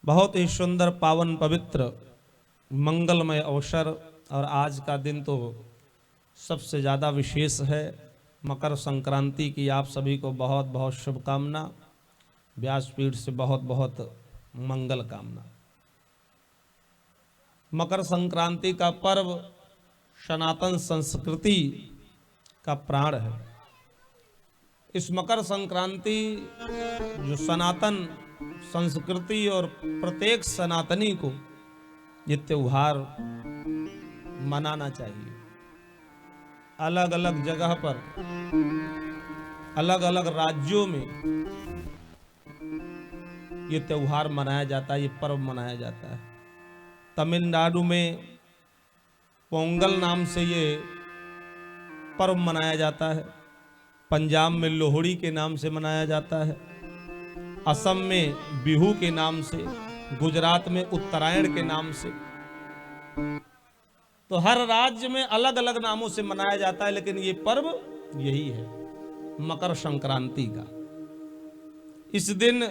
बहुत ही सुंदर पावन पवित्र मंगलमय अवसर और आज का दिन तो सबसे ज़्यादा विशेष है। मकर संक्रांति की आप सभी को बहुत बहुत शुभकामना। व्यासपीठ से बहुत बहुत मंगल कामना। मकर संक्रांति का पर्व सनातन संस्कृति का प्राण है। इस मकर संक्रांति जो सनातन संस्कृति और प्रत्येक सनातनी को ये त्योहार मनाना चाहिए। अलग अलग जगह पर अलग अलग राज्यों में ये त्योहार मनाया जाता है, ये पर्व मनाया जाता है। तमिलनाडु में पोंगल नाम से ये पर्व मनाया जाता है। पंजाब में लोहड़ी के नाम से मनाया जाता है। असम में बिहू के नाम से, गुजरात में उत्तरायण के नाम से। तो हर राज्य में अलग अलग नामों से मनाया जाता है, लेकिन ये पर्व यही है, मकर संक्रांति का। इस दिन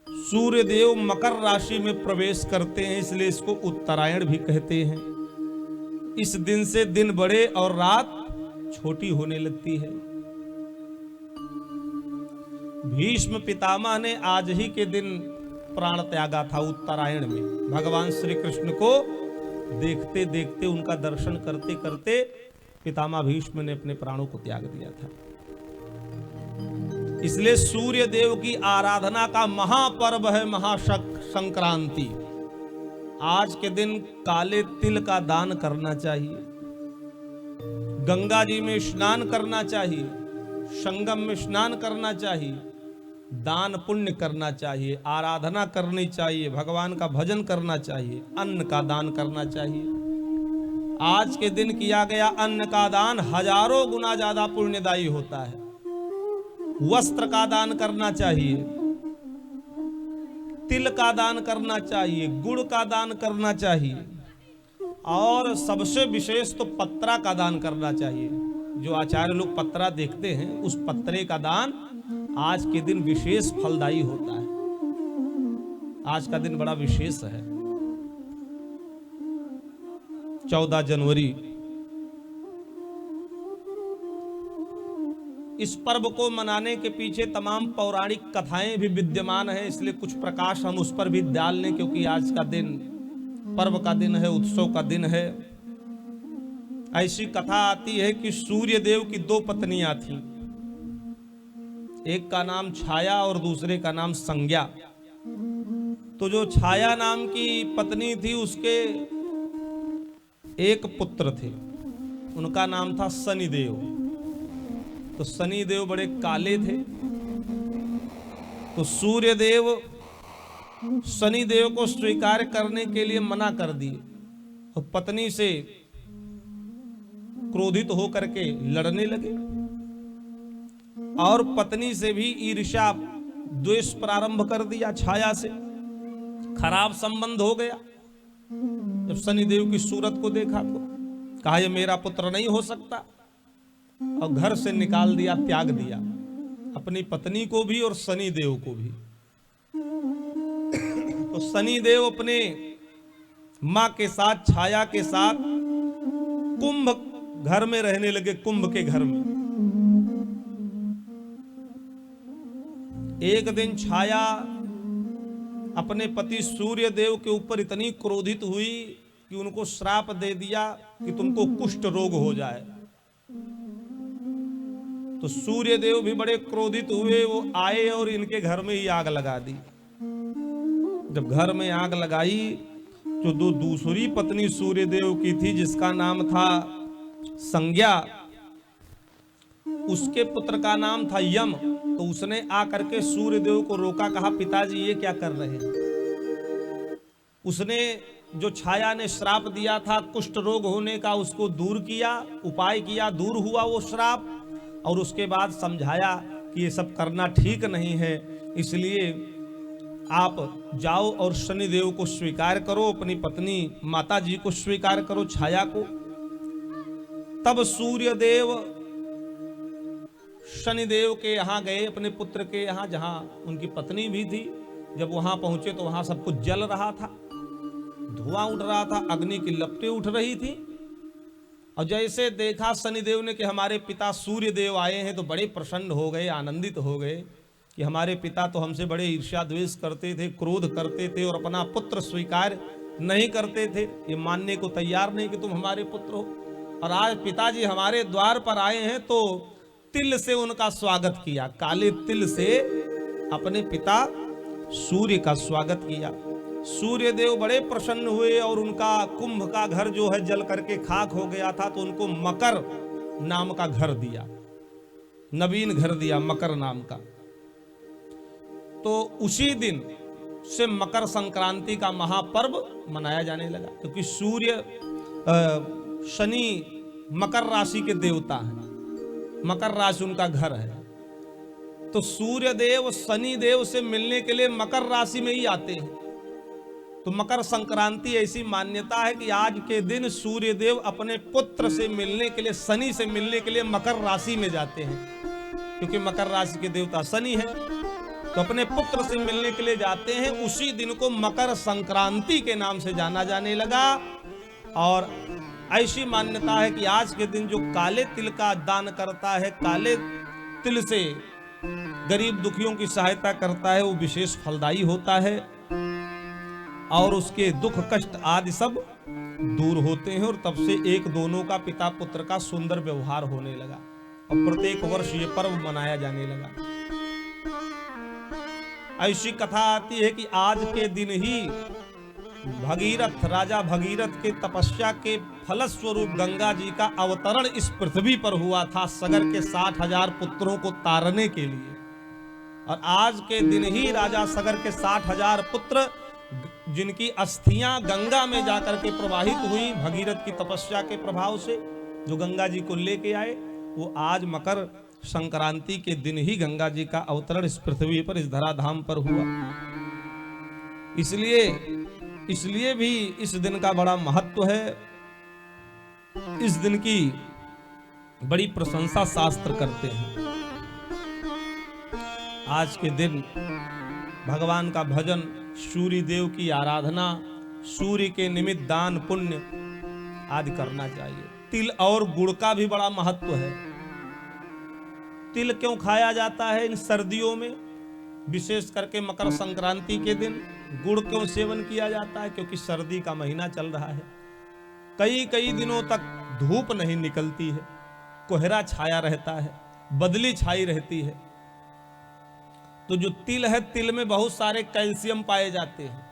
सूर्य देव मकर राशि में प्रवेश करते हैं, इसलिए इसको उत्तरायण भी कहते हैं। इस दिन से दिन बड़े और रात छोटी होने लगती है। भीष्म पितामह ने आज ही के दिन प्राण त्यागा था उत्तरायण में। भगवान श्री कृष्ण को देखते देखते, उनका दर्शन करते करते पितामह भीष्म ने अपने प्राणों को त्याग दिया था। इसलिए सूर्य देव की आराधना का महापर्व है महासंक्रांति। आज के दिन काले तिल का दान करना चाहिए, गंगा जी में स्नान करना चाहिए, संगम में स्नान करना चाहिए, दान पुण्य करना चाहिए, आराधना करनी चाहिए, भगवान का भजन करना चाहिए, अन्न का दान करना चाहिए। आज के दिन किया गया अन्न का दान हजारों गुना ज्यादा पुण्यदायी होता है। वस्त्र का दान करना चाहिए, तिल का दान करना चाहिए, गुड़ का दान करना चाहिए, और सबसे विशेष तो पत्रा का दान करना चाहिए। जो आचार्य लोग पत्रा देखते हैं, उस पत्रे का दान आज के दिन विशेष फलदायी होता है। आज का दिन बड़ा विशेष है। 14 जनवरी इस पर्व को मनाने के पीछे तमाम पौराणिक कथाएं भी विद्यमान हैं, इसलिए कुछ प्रकाश हम उस पर भी डाल लें, क्योंकि आज का दिन पर्व का दिन है, उत्सव का दिन है। ऐसी कथा आती है कि सूर्य देव की 2 पत्नियां थीं। एक का नाम छाया और दूसरे का नाम संज्ञा। तो जो छाया नाम की पत्नी थी, उसके एक पुत्र थे, उनका नाम था शनिदेव। तो शनिदेव बड़े काले थे, तो सूर्य देव शनिदेव को स्वीकार करने के लिए मना कर दिए और पत्नी से क्रोधित होकर के लड़ने लगे, और पत्नी से भी ईर्ष्या द्वेष प्रारंभ कर दिया। छाया से खराब संबंध हो गया। जब शनिदेव की सूरत को देखा तो कहा, यह मेरा पुत्र नहीं हो सकता, और घर से निकाल दिया, त्याग दिया, अपनी पत्नी को भी और शनिदेव को भी। तो शनिदेव अपने मां के साथ, छाया के साथ कुंभ घर में रहने लगे, कुंभ के घर में। एक दिन छाया अपने पति सूर्य देव के ऊपर इतनी क्रोधित हुई कि उनको श्राप दे दिया कि तुमको कुष्ठ रोग हो जाए। तो सूर्य देव भी बड़े क्रोधित हुए, वो आए और इनके घर में ही आग लगा दी। जब घर में आग लगाई तो दूसरी पत्नी सूर्य देव की थी, जिसका नाम था संज्ञा, उसके पुत्र का नाम था यम। तो उसने आकर के सूर्य देव को रोका, कहा, पिताजी ये क्या कर रहे हैं। उसने, जो छाया ने श्राप दिया था कुष्ठ रोग होने का, उसको दूर किया, उपाय किया, दूर हुआ वो श्राप, और उसके बाद समझाया कि ये सब करना ठीक नहीं है, इसलिए आप जाओ और शनिदेव को स्वीकार करो, अपनी पत्नी माता जी को स्वीकार करो, छाया को। तब सूर्य देव शनिदेव के यहाँ गए, अपने पुत्र के यहाँ, जहाँ उनकी पत्नी भी थी, जब वहां पहुंचे तो वहां सब कुछ जल रहा था, धुआं उठ रहा था, अग्नि की लपटें उठ रही थी। और जैसे देखा शनिदेव ने कि हमारे पिता सूर्य देव आए हैं, तो बड़े प्रसन्न हो गए, आनंदित हो गए कि हमारे पिता तो हमसे बड़े ईर्ष्या द्वेष करते थे, क्रोध करते थे और अपना पुत्र स्वीकार नहीं करते थे, ये मानने को तैयार नहीं कि तुम हमारे पुत्र हो। और आज पिताजी हमारे द्वार पर आए हैं तो तिल से उनका स्वागत किया, काले तिल से अपने पिता सूर्य का स्वागत किया। सूर्य देव बड़े प्रसन्न हुए और उनका कुंभ का घर जो है जल करके खाक हो गया था, तो उनको मकर नाम का घर दिया, नवीन घर दिया मकर नाम का। तो उसी दिन से मकर संक्रांति का महापर्व मनाया जाने लगा, क्योंकि सूर्य शनि मकर राशि के देवता हैं, मकर राशि उनका घर है। तो सूर्य देव शनि देव से मिलने के लिए मकर राशि में ही आते हैं। तो मकर संक्रांति ऐसी मान्यता है कि आज के दिन सूर्य देव अपने पुत्र से मिलने के लिए, शनि से मिलने के लिए मकर राशि में जाते हैं, क्योंकि मकर राशि के देवता शनि है। तो अपने पुत्र से मिलने के लिए जाते हैं। उसी दिन को मकर संक्रांति के नाम से जाना जाने लगा। और ऐसी मान्यता है कि आज के दिन जो काले तिल का दान करता है, काले तिल से गरीब दुखियों की सहायता करता है, वो विशेष फलदायी होता है और उसके दुख कष्ट आदि सब दूर होते हैं। और तब से एक दोनों का पिता पुत्र का सुंदर व्यवहार होने लगा और प्रत्येक वर्ष ये पर्व मनाया जाने लगा। ऐसी कथा आती है कि आज के दिन ही भगीरथ, राजा भगीरथ के तपस्या के फलस्वरूप गंगा जी का अवतरण इस पृथ्वी पर हुआ था, सगर के 60,000 पुत्रों को तारने के लिए। और आज के दिन ही राजा सगर के 60,000 पुत्र, जिनकी अस्थियां गंगा में जाकर के प्रवाहित हुई भगीरथ की तपस्या के प्रभाव से, जो गंगा जी को लेके आए, वो आज मकर संक्रांति के दिन ही गंगा जी का अवतरण इस पृथ्वी पर, इस धराधाम पर हुआ। इसलिए भी इस दिन का बड़ा महत्व है। इस दिन की बड़ी प्रशंसा शास्त्र करते हैं। आज के दिन भगवान का भजन, सूर्य देव की आराधना, सूर्य के निमित्त दान पुण्य आदि करना चाहिए। तिल और गुड़ का भी बड़ा महत्व है। तिल क्यों खाया जाता है इन सर्दियों में, विशेष करके मकर संक्रांति के दिन? गुड़ क्यों सेवन किया जाता है? क्योंकि सर्दी का महीना चल रहा है, कई दिनों तक धूप नहीं निकलती है, कोहरा छाया रहता है, बदली छाई रहती है। तो जो तिल है, तिल में बहुत सारे कैल्शियम पाए जाते हैं।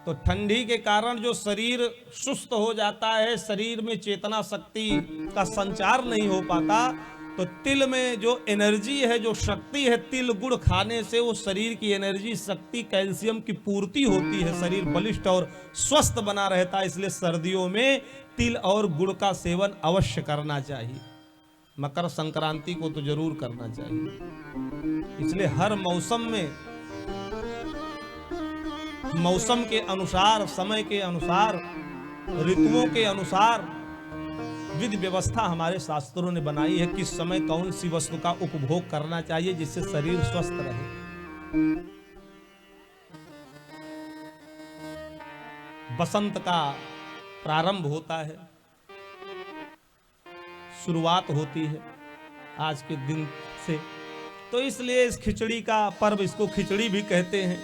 तो ठंडी के कारण जो शरीर सुस्त हो जाता है, शरीर में चेतना शक्ति का संचार नहीं हो पाता, तो तिल में जो एनर्जी है, जो शक्ति है, तिल गुड़ खाने से वो शरीर की एनर्जी, शक्ति, कैल्शियम की पूर्ति होती है, शरीर बलिष्ठ और स्वस्थ बना रहता है। इसलिए सर्दियों में तिल और गुड़ का सेवन अवश्य करना चाहिए। मकर संक्रांति को तो जरूर करना चाहिए। इसलिए हर मौसम में, मौसम के अनुसार, समय के अनुसार, ऋतुओं के अनुसार विधि व्यवस्था हमारे शास्त्रों ने बनाई है, किस समय कौन सी वस्तु का उपभोग करना चाहिए जिससे शरीर स्वस्थ रहे। बसंत का प्रारंभ होता है, शुरुआत होती है आज के दिन से, तो इसलिए इस खिचड़ी का पर्व, इसको खिचड़ी भी कहते हैं।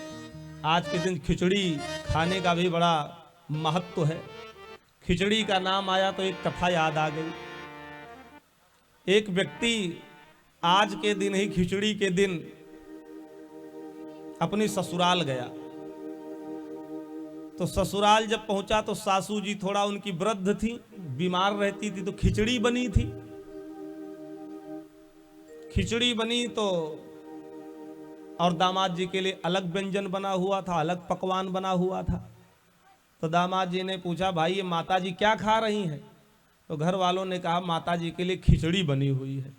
आज के दिन खिचड़ी खाने का भी बड़ा महत्व है। खिचड़ी का नाम आया तो एक कथा याद आ गई। एक व्यक्ति आज के दिन ही, खिचड़ी के दिन, अपनी ससुराल गया। तो ससुराल जब पहुंचा तो सासू जी थोड़ा उनकी वृद्ध थी, बीमार रहती थी, तो खिचड़ी बनी थी। खिचड़ी बनी तो, और दामाद जी के लिए अलग व्यंजन बना हुआ था, अलग पकवान बना हुआ था। तो दामाद जी ने पूछा, भाई ये माता जी क्या खा रही हैं? तो घर वालों ने कहा, माता जी के लिए खिचड़ी बनी हुई है,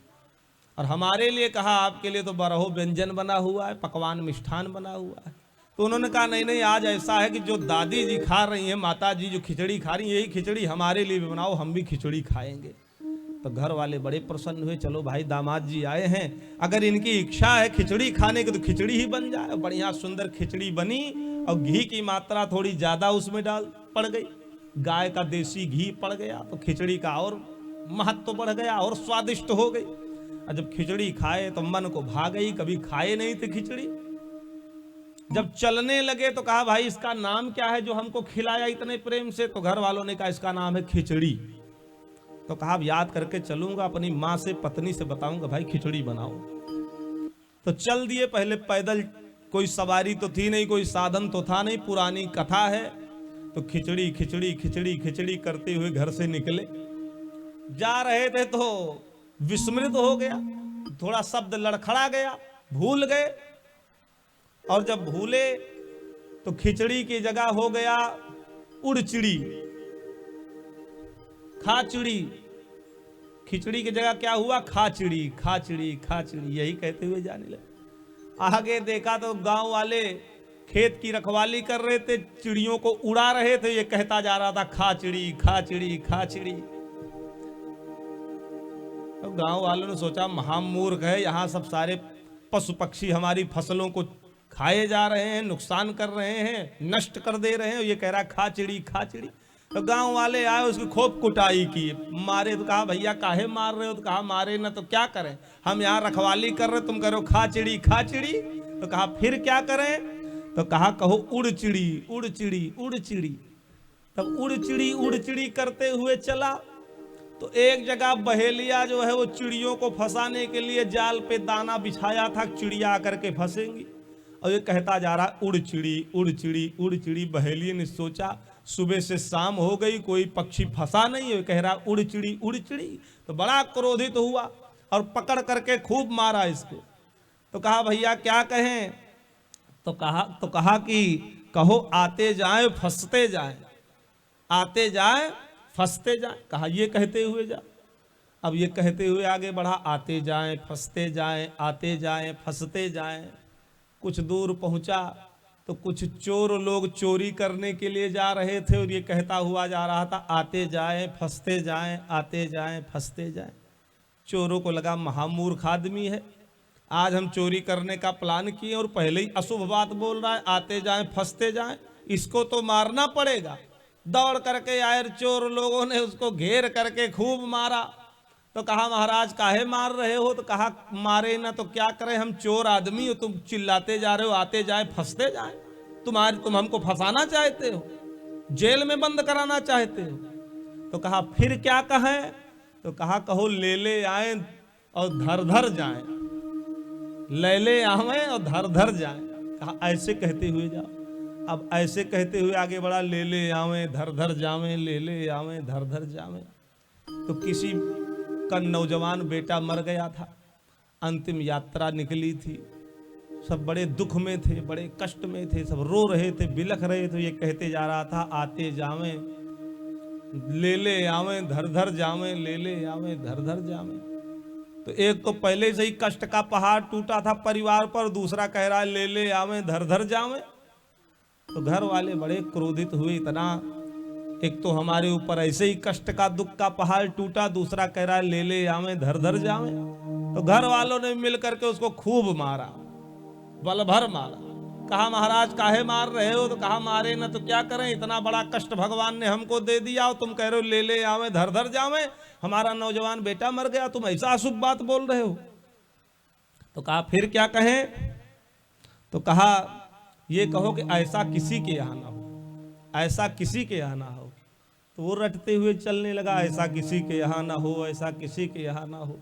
और हमारे लिए कहा आपके लिए तो बरहो व्यंजन बना हुआ है, पकवान मिष्ठान बना हुआ है। तो उन्होंने कहा, नहीं, आज ऐसा है कि जो दादी जी खा रही हैं, माता जी जो खिचड़ी खा रही हैं, यही खिचड़ी हमारे लिए भी बनाओ, हम भी खिचड़ी खाएंगे। तो घर वाले बड़े प्रसन्न हुए, चलो भाई दामाद जी आए हैं, अगर इनकी इच्छा है खिचड़ी खाने की तो खिचड़ी ही बन जाए। बढ़िया सुंदर खिचड़ी बनी और घी की मात्रा थोड़ी ज्यादा उसमें डाल पड़ गई, गाय का देसी घी पड़ गया तो खिचड़ी का और महत्व बढ़ गया और स्वादिष्ट हो गई। और जब खिचड़ी खाए तो मन को भा गई, कभी खाए नहीं थे खिचड़ी। जब चलने लगे तो कहा भाई इसका नाम क्या है जो हमको खिलाया इतने प्रेम से? तो घर वालों ने कहा इसका नाम है खिचड़ी। तो कहा अब याद करके चलूंगा, अपनी माँ से पत्नी से बताऊंगा भाई खिचड़ी बनाओ। तो चल दिए। पहले पैदल, कोई सवारी तो थी नहीं, कोई साधन तो था नहीं, पुरानी कथा है। तो खिचड़ी खिचड़ी खिचड़ी खिचड़ी करते हुए घर से निकले। जा रहे थे तो विस्मृत हो गया, थोड़ा शब्द लड़खड़ा गया, भूल गए। और जब भूले तो खिचड़ी की जगह हो गया उड़चिड़ी, खाचिड़ी। खिचड़ी की जगह क्या हुआ? खाचिड़ी खाचिड़ी खाचिड़ी, यही कहते हुए जाने लगे। आगे देखा तो गांव वाले खेत की रखवाली कर रहे थे, चिड़ियों को उड़ा रहे थे, ये कहता जा रहा था खाचिड़ी खाचिड़ी खाचिड़ी। तो गांव वालों ने सोचा महामूर्ख है, यहां सब सारे पशु पक्षी हमारी फसलों को खाए जा रहे हैं, नुकसान कर रहे हैं, नष्ट कर दे रहे हैं, ये कह रहा खाचिड़ी खाचिड़ी। तो गांव वाले आए, उसकी खूब कुटाई की, मारे। तो कहा भैया काहे मार रहे हो? तो कहा मारे ना तो क्या करें, हम यहाँ रखवाली कर रहे, तुम करो खाचिड़ी खाचिड़ी। तो कहा फिर क्या करें? तो कहा कहो उड़चिड़ी उड़चिड़ी उड़चिड़ी। तब उड़चिड़ी उड़चिड़ी करते हुए चला तो एक जगह बहेलिया जो है वो चिड़ियों को फंसाने के लिए जाल पे दाना बिछाया था, चिड़िया आकर के फंसेंगी। और ये कहता जा रहा उड़चिड़ी उड़चिड़ी उड़चिड़ी। बहेलिए ने सोचा सुबह से शाम हो गई, कोई पक्षी फंसा नहीं है, कह रहा उड़चिड़ी उड़चिड़ी। तो बड़ा क्रोधित हुआ और पकड़ करके खूब मारा इसको। तो कहा भैया क्या कहें? तो कहा कि कहो आते जाए फंसते जाए, आते जाए फंसते जाए। कहा ये कहते हुए जा। अब ये कहते हुए आगे बढ़ा, आते जाए फंसते जाए, आते जाए फंसते जाए। कुछ दूर पहुंचा तो कुछ चोर लोग चोरी करने के लिए जा रहे थे और ये कहता हुआ जा रहा था आते जाए फंसते जाए, आते जाए फंसते जाए। चोरों को लगा महामूर्ख आदमी है, आज हम चोरी करने का प्लान किए और पहले ही अशुभ बात बोल रहा है, आते जाए फंसते जाए, इसको तो मारना पड़ेगा। दौड़ करके आए चोर लोगों ने उसको घेर करके खूब मारा। तो कहा महाराज काहे मार रहे हो? तो कहा मारे ना तो क्या करें, हम चोर आदमी हो, तुम चिल्लाते जा रहे हो आते जाए फंसते जाए, तुम हमको फंसाना चाहते हो, जेल में बंद कराना चाहते हो। तो कहा फिर क्या कहें? तो कहा कहो ले ले आए और धर धर जाए, ले ले आवे और धर धर जाए। कहा ऐसे कहते हुए जाओ। अब ऐसे कहते हुए आगे बढ़ा, ले ले आवे धर धर जावे, ले ले आवे धर धर जावे। तो किसी का नौजवान बेटा मर गया था, अंतिम यात्रा निकली थी, सब बड़े दुख में थे, बड़े कष्ट में थे, सब रो रहे थे, बिलख रहे थे। ये कहते जा रहा था आते जावे ले ले आवे धर धर जावे, ले ले आवे धर धर जावे। तो एक तो पहले से ही कष्ट का पहाड़ टूटा था परिवार पर, दूसरा कह रहा है ले ले आवे धर धर जावे। तो घर वाले बड़े क्रोधित हुए, इतना एक तो हमारे ऊपर ऐसे ही कष्ट का दुख का पहाड़ टूटा, दूसरा कह रहा है ले ले आवे धर धर जावे। तो घर वालों ने मिल करके उसको खूब मारा, बल भर मारा। कहा महाराज काहे मार रहे हो? तो कहा मारे ना तो क्या करें, इतना बड़ा कष्ट भगवान ने हमको दे दिया और तुम कह रहे हो ले ले आवे धर धर जावे, हमारा नौजवान बेटा मर गया, तुम ऐसा अशुभ बात बोल रहे हो। तो कहा फिर क्या कहें? तो कहा ये कहो कि ऐसा किसी के यहाँ ना हो, ऐसा किसी के यहाँ ना हो। तो वो रटते हुए चलने लगा, ऐसा किसी के यहाँ ना हो, ऐसा किसी के यहाँ ना हो,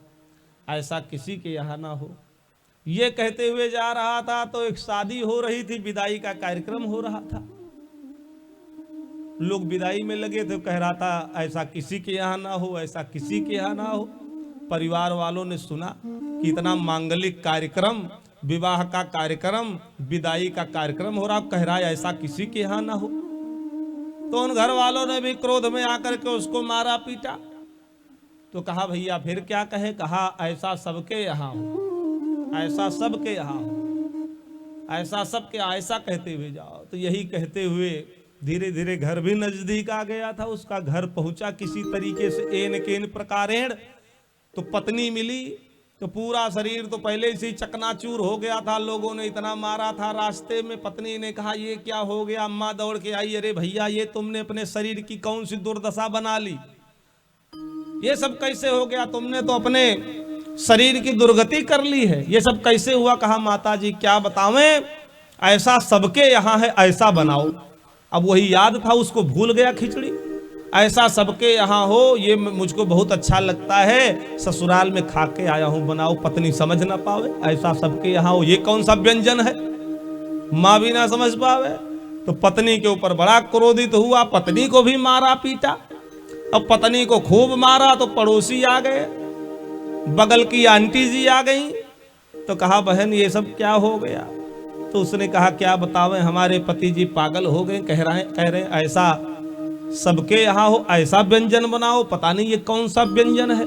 ऐसा किसी के यहाँ ना हो। ये कहते हुए जा रहा था तो एक शादी हो रही थी, विदाई का कार्यक्रम हो रहा था, लोग विदाई में लगे थे। कह रहा था ऐसा किसी के यहाँ ना हो, ऐसा किसी के यहाँ ना हो। परिवार वालों ने सुना कि इतना मांगलिक कार्यक्रम, विवाह का कार्यक्रम, विदाई का कार्यक्रम हो रहा, कह रहा है ऐसा किसी के यहाँ ना हो। तो उन घर वालों ने भी क्रोध में आकर के उसको मारा पीटा। तो कहा भैया फिर क्या कहे? कहा ऐसा सबके यहाँ हो, ऐसा सबके यहाँ हो, ऐसा सबके, ऐसा कहते हुए जाओ। तो यही कहते हुए धीरे धीरे घर भी नजदीक आ गया था, उसका घर पहुंचा किसी तरीके से एन केन प्रकारेण। तो पत्नी मिली तो पूरा शरीर तो पहले से ही चकनाचूर हो गया था, लोगों ने इतना मारा था। रास्ते में पत्नी ने कहा ये क्या हो गया, अम्मा दौड़ के आई, अरे भैया ये तुमने अपने शरीर की कौन सी दुर्दशा बना ली, ये सब कैसे हो गया, तुमने तो अपने शरीर की दुर्गति कर ली है, ये सब कैसे हुआ। कहा माता जी क्या बतावें, ऐसा सबके यहाँ है ऐसा बनाओ। अब वही याद था उसको, भूल गया खिचड़ी। ऐसा सबके यहाँ हो ये मुझको बहुत अच्छा लगता है, ससुराल में खा के आया हूं, बनाओ। पत्नी समझ ना पावे, ऐसा सबके यहाँ हो ये कौन सा व्यंजन है, माँ भी ना समझ पावे। तो पत्नी के ऊपर बड़ा क्रोधित हुआ, पत्नी को भी मारा पीटा। अब पत्नी को खूब मारा तो पड़ोसी आ गए, बगल की आंटी जी आ गई, तो कहा बहन ये सब क्या हो गया। तो उसने कहा क्या बतावें, हमारे पति जी पागल हो गए, कह रहे ऐसा सबके यहाँ हो ऐसा व्यंजन बनाओ, पता नहीं ये कौन सा व्यंजन है।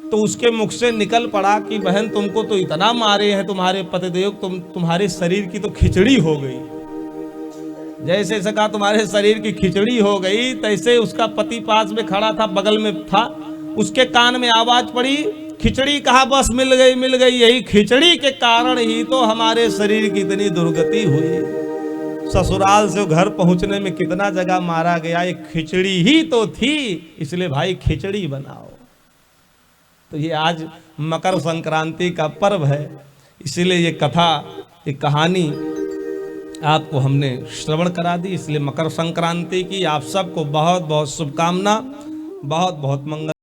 तो उसके मुख से निकल पड़ा कि बहन तुमको तो इतना मारे हैं तुम्हारे पतिदेव, तुम्हारे शरीर की तो खिचड़ी हो गई। जैसे सका तुम्हारे शरीर की खिचड़ी हो गई, तैसे उसका पति पास में खड़ा था, बगल में था, उसके कान में आवाज पड़ी खिचड़ी। कहा बस मिल गई, यही खिचड़ी के कारण ही तो हमारे शरीर की इतनी दुर्गति हुई। ससुराल से घर पहुंचने में कितना जगह मारा गया, एक खिचड़ी ही तो थी, इसलिए भाई खिचड़ी बनाओ। तो ये आज मकर संक्रांति का पर्व है, इसीलिए ये कथा, ये कहानी आपको हमने श्रवण करा दी। इसलिए मकर संक्रांति की आप सबको बहुत बहुत शुभकामना, बहुत बहुत मंगल।